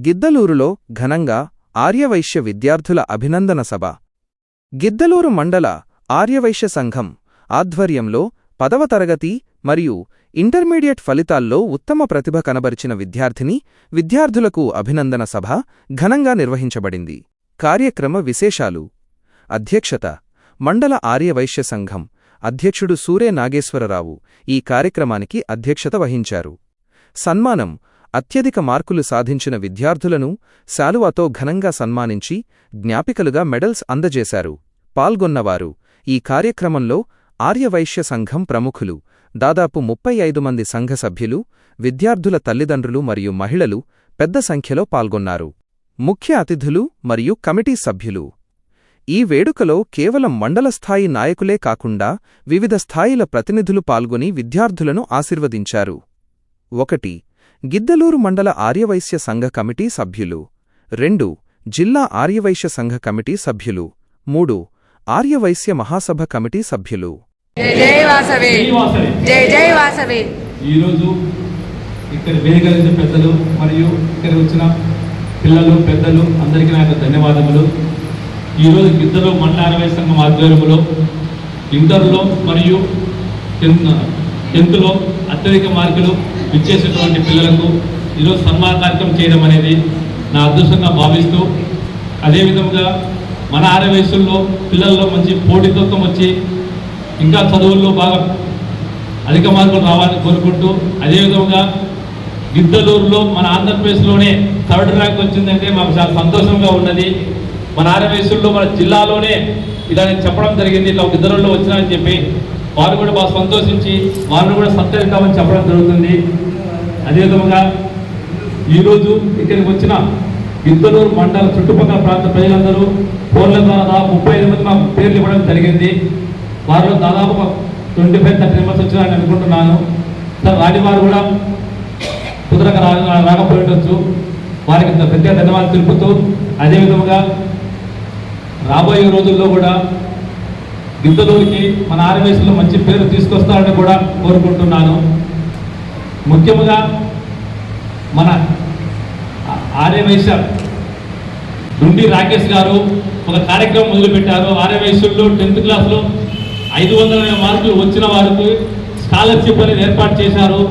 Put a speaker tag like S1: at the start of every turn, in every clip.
S1: గిద్దలూరులో ఘనంగా ఆర్యవైశ్య విద్యార్థుల అభినందన సభ. గిద్దలూరు మండల ఆర్యవైశ్య సంఘం ఆధ్వర్యంలో 10వ తరగతి మరియు ఇంటర్మీడియట్ ఫలితాల్లో ఉత్తమ ప్రతిభ కనబరిచిన విద్యార్థులకు అభినందన సభ ఘనంగా నిర్వహించబడింది. కార్యక్రమ విశేషాలు. అధ్యక్షత మండల ఆర్యవైశ్య సంఘం అధ్యక్షుడు సూరే నాగేశ్వరరావు ఈ కార్యక్రమానికి అధ్యక్షత వహించారు. సన్మానం అత్యధిక మార్కులు సాధించిన విద్యార్థులను శాలువాతో ఘనంగా సన్మానించి జ్ఞాపికలుగా మెడల్స్ అందజేశారు. పాల్గొన్నవారు ఈ కార్యక్రమంలో ఆర్యవైశ్య సంఘం ప్రముఖులు దాదాపు 35 మంది సంఘ సభ్యులు, విద్యార్థుల తల్లిదండ్రులు మరియు మహిళలు పెద్ద సంఖ్యలో పాల్గొన్నారు. ముఖ్య అతిథులు మరియు కమిటీ సభ్యులు. ఈ వేడుకలో కేవలం మండల స్థాయి నాయకులే కాకుండా వివిధ స్థాయిల ప్రతినిధులు పాల్గొని విద్యార్థులను ఆశీర్వదించారు. 1. గిద్దలూరు మండల ఆర్యవైశ్య సంఘ కమిటీ సభ్యులు. 2. జిల్లా ఆర్యవైశ్య సంఘ కమిటీ సభ్యులు. 3. ఆర్యవైశ్య మహాసభ కమిటీ సభ్యులు.
S2: ఈరోజు ఇక్కడ వేదికలించిన పెద్దలు మరియు ఇక్కడ వచ్చిన పిల్లలు పెద్దలు అందరికీ నాకు ధన్యవాదములు. ఈరోజు గిద్దలూరు మండల ఆర్యవైశ్య సంఘం ఆధ్వర్యంలో ఇంటర్లో మరియు 10th అత్యధిక మార్కులు ఇచ్చేసినటువంటి పిల్లలకు ఈరోజు సన్మాన కార్యక్రమం చేయడం అనేది నా అదృష్టంగా భావిస్తూ, అదేవిధంగా మన ఆర్యవైశ్యుల్లో పిల్లల్లో మంచి పోటీతత్వం వచ్చి ఇంకా చదువుల్లో బాగా అధిక మార్కులు రావాలని కోరుకుంటూ, అదేవిధంగా గిద్దలూరులో మన ఆంధ్రప్రదేశ్లోనే 3rd ర్యాంక్ వచ్చిందంటే మాకు చాలా సంతోషంగా ఉన్నది. మన ఆర్యవైశ్యుల్లో మన జిల్లాలోనే ఇలా నేను చెప్పడం జరిగింది, ఇట్లా గిద్దలూరులో వచ్చినాయని చెప్పి వారు కూడా బాగా సంతోషించి వారిని కూడా సత్కరిస్తామని చెప్పడం జరుగుతుంది. అదేవిధంగా ఈరోజు ఇక్కడికి వచ్చిన గిద్దలూరు మండల చుట్టుపక్కల ప్రాంత ప్రజలందరూ ఫోన్ల ద్వారా దాదాపు 35 మంది మాకు పేర్లు ఇవ్వడం జరిగింది. వారిలో దాదాపు 25-30 మెంబర్స్ వచ్చినారని అనుకుంటున్నాను. సార్ రాని వారు కూడా కుదరక రాకపోయి ఉండొచ్చు. వారికి ప్రత్యేక ధన్యవాదాలు తెలుపుతూ, అదేవిధంగా రాబోయే రోజుల్లో కూడా గిద్దలూరుకి మన ఆర్యవైశ్యులు మంచి పేరు తీసుకొస్తారని కూడా కోరుకుంటున్నాను. ముఖ్యంగా మన ఆర్యవైశ్య డుండి రాకేష్ గారు ఒక కార్యక్రమం మొదలుపెట్టారు. ఆర్యవైశ్యుల్లో 10th క్లాస్లో 500 మార్కులు వచ్చిన వారికి స్కాలర్షిప్ అనేది ఏర్పాటు చేశారు.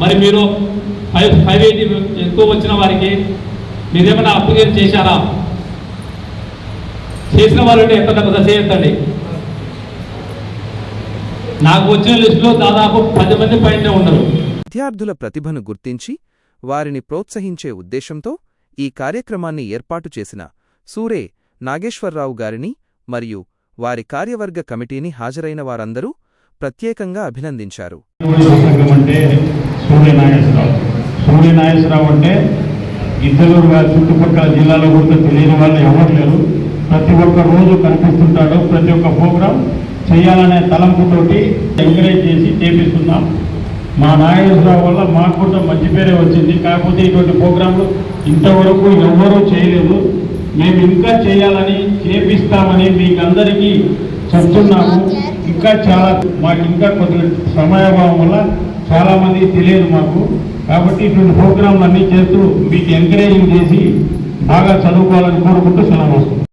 S2: మరి మీరు 580 ఎక్కువ వచ్చిన వారికి మీరేమైనా అప్లికేషన్ చేశారా? చేసిన వారంటే ఎంత కదా చేయొద్దండి. నాకు వచ్చిన లిస్టులో దాదాపు 10 మంది పైనే ఉన్నారు.
S1: విద్యార్థుల ప్రతిభను గుర్తించి వారిని ప్రోత్సహించే ఉద్దేశంతో ఈ కార్యక్రమాన్ని ఏర్పాటు చేసిన సూరే నాగేశ్వరరావు గారిని మరియు వారి కార్యవర్గ కమిటీని హాజరైన వారందరూ ప్రత్యేకంగా అభినందించారు.
S3: సూర్య నాగేశ్వరరావు అంటే గిద్దలూరు గారి చుట్టుపక్కల జిల్లాలో కూడా తెలియని వాళ్ళు ఎవరు లేరు. ప్రతి ఒక్క రోజు కనిపిస్తుంటాడు. ప్రతి ఒక్క ప్రోగ్రాం చేయాలనే తలంపుతోటి ఎంకరేజ్ చేసి చేపిస్తున్నాం. మా నాగేశ్వరరావు వల్ల మాకు కూడా మంచి పేరే వచ్చింది. కాకపోతే ఇటువంటి ప్రోగ్రాంలు ఇంతవరకు ఎవ్వరూ చేయలేదు. మేము ఇంకా చేయాలని చేపిస్తామని మీకు అందరికీ చెప్తున్నాము. ఇంకా చాలా మాకు ఇంకా కొద్దిగా సమయాభావం వల్ల చాలామంది తెలియదు మాకు. కాబట్టి ఇటువంటి ప్రోగ్రాంలు అన్నీ చేస్తూ మీకు ఎంకరేజింగ్ చేసి బాగా చదువుకోవాలని కోరుకుంటూ సెలవు వస్తుంది.